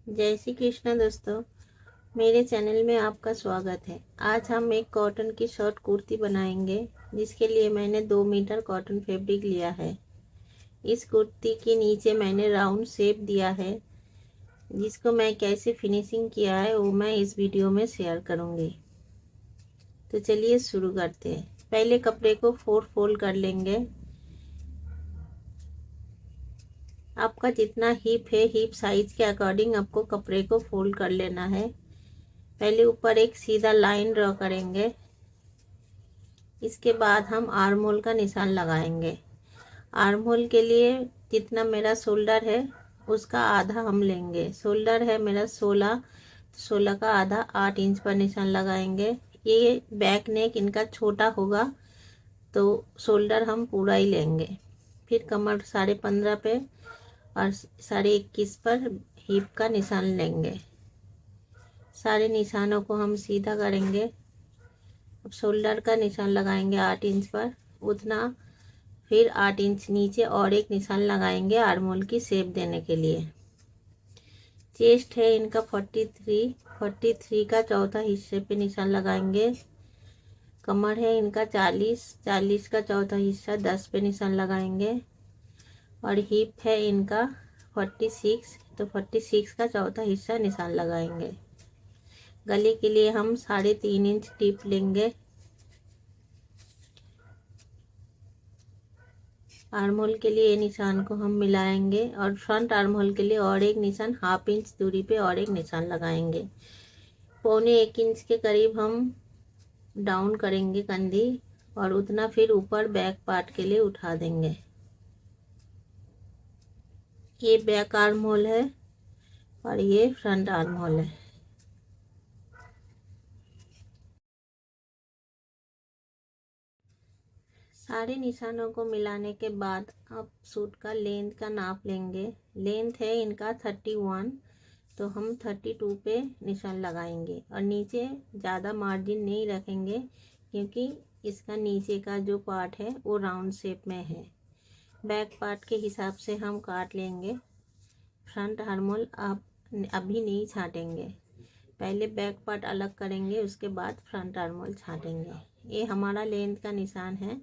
जय श्री कृष्ण दोस्तों, मेरे चैनल में आपका स्वागत है। आज हम एक कॉटन की शॉर्ट कुर्ती बनाएंगे, जिसके लिए मैंने 2 मीटर कॉटन फैब्रिक लिया है। इस कुर्ती के नीचे मैंने राउंड शेप दिया है, जिसको मैं कैसे फिनिशिंग किया है वो मैं इस वीडियो में शेयर करूंगी। तो चलिए शुरू करते हैं। पहले कपड़े को 4 फोल्ड कर लेंगे। आपका जितना हिप है, हिप साइज के अकॉर्डिंग आपको कपड़े को फोल्ड कर लेना है। पहले ऊपर एक सीधा लाइन ड्रॉ करेंगे। इसके बाद हम आर्म होल का निशान लगाएंगे। आर्म होल के लिए जितना मेरा शोल्डर है उसका आधा हम लेंगे। शोल्डर है मेरा 16, तो 16 का आधा 8 इंच पर निशान लगाएंगे। ये बैक नेक इनका छोटा होगा, तो शोल्डर हम पूरा ही लेंगे। फिर कमर 15.5 पे और 21.5 पर हिप का निशान लेंगे। सारे निशानों को हम सीधा करेंगे। अब शोल्डर का निशान लगाएंगे 8 इंच पर उतना, फिर 8 इंच नीचे और एक निशान लगाएंगे आर्म होल की शेप देने के लिए। चेस्ट है इनका 43 का चौथा हिस्से पे निशान लगाएंगे। कमर है इनका 40 का चौथा हिस्सा 10 पे निशान लगाएंगे। और हिप है इनका 46, तो 46 का चौथा हिस्सा निशान लगाएंगे। गले के लिए हम 3.5 इंच टिप लेंगे। आर्म होल के लिए निशान को हम मिलाएंगे और फ्रंट आर्म होल के लिए और एक निशान 1/2 इंच दूरी पे और एक निशान लगाएंगे। 1.25 इंच के करीब हम डाउन करेंगे कंधी, और उतना फिर ऊपर बैक पार्ट के लिए उठा देंगे। ये बैक आर्म होल है और ये फ्रंट आर्म होल है। सारे निशानों को मिलाने के बाद अब सूट का लेंथ का नाप लेंगे। लेंथ है इनका 31, तो हम 32 पे निशान लगाएंगे। और नीचे ज़्यादा मार्जिन नहीं रखेंगे, क्योंकि इसका नीचे का जो पार्ट है वो राउंड शेप में है। बैक पार्ट के हिसाब से हम काट लेंगे। फ्रंट आर्म होल आप अभी नहीं छाटेंगे, पहले बैक पार्ट अलग करेंगे, उसके बाद फ्रंट आर्म होल छाटेंगे। ये हमारा लेंथ का निशान है।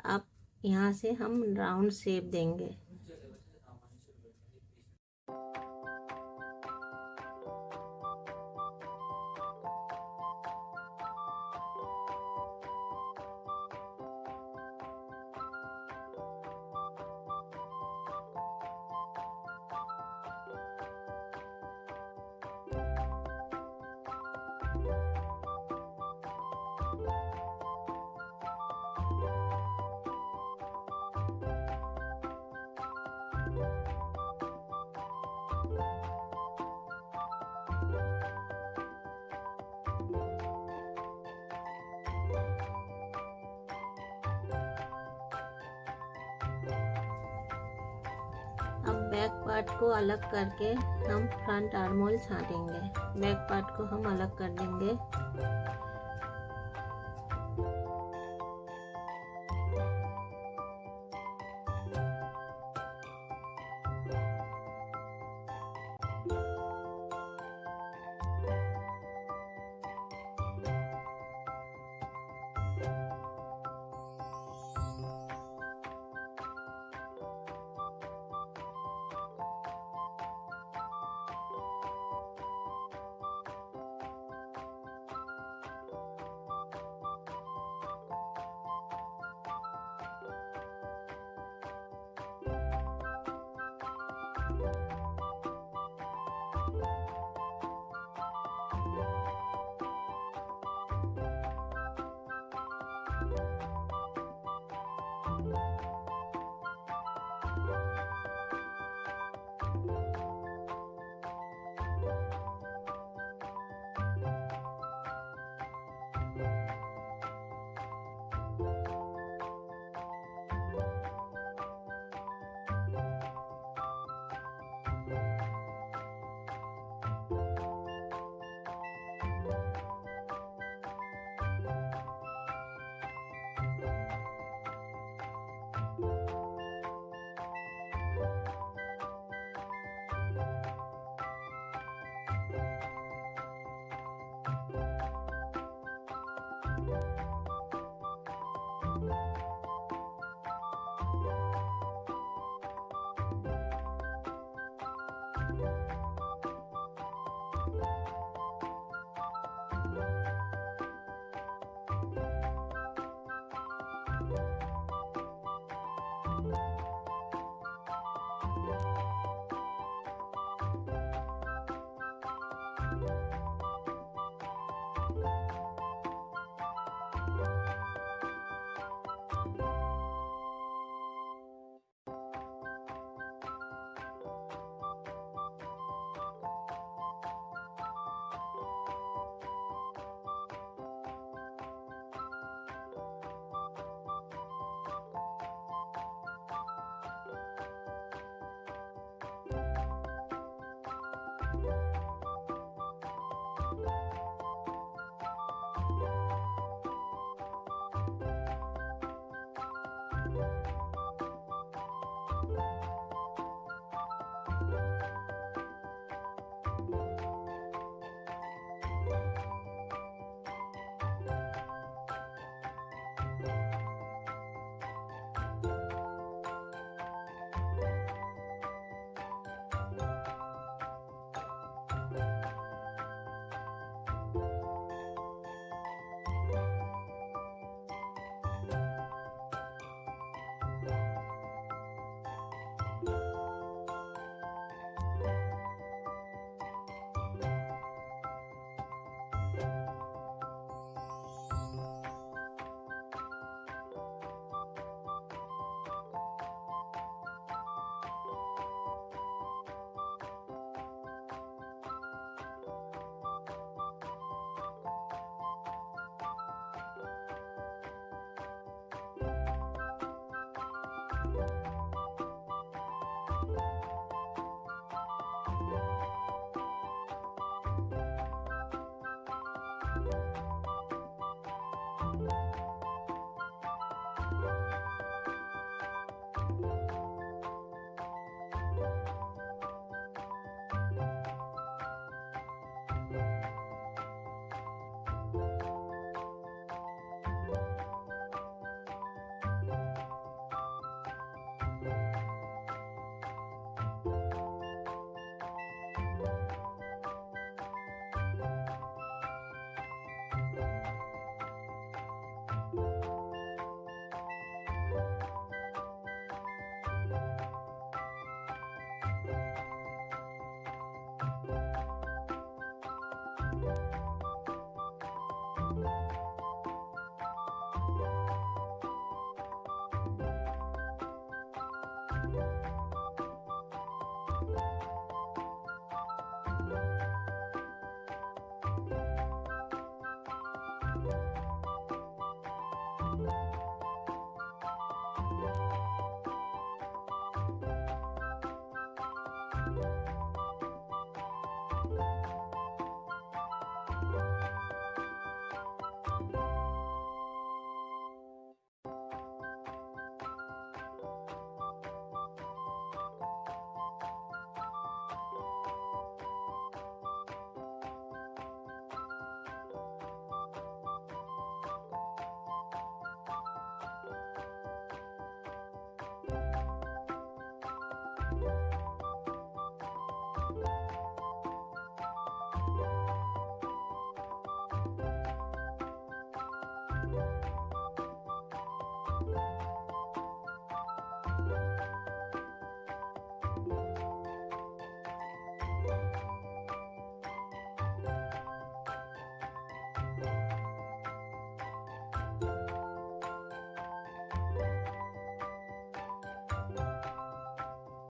अब यहाँ से हम राउंड शेप देंगे। अब बैक पार्ट को अलग करके हम फ्रंट आर्म होल छाटेंगे। बैक पार्ट को हम अलग कर देंगे।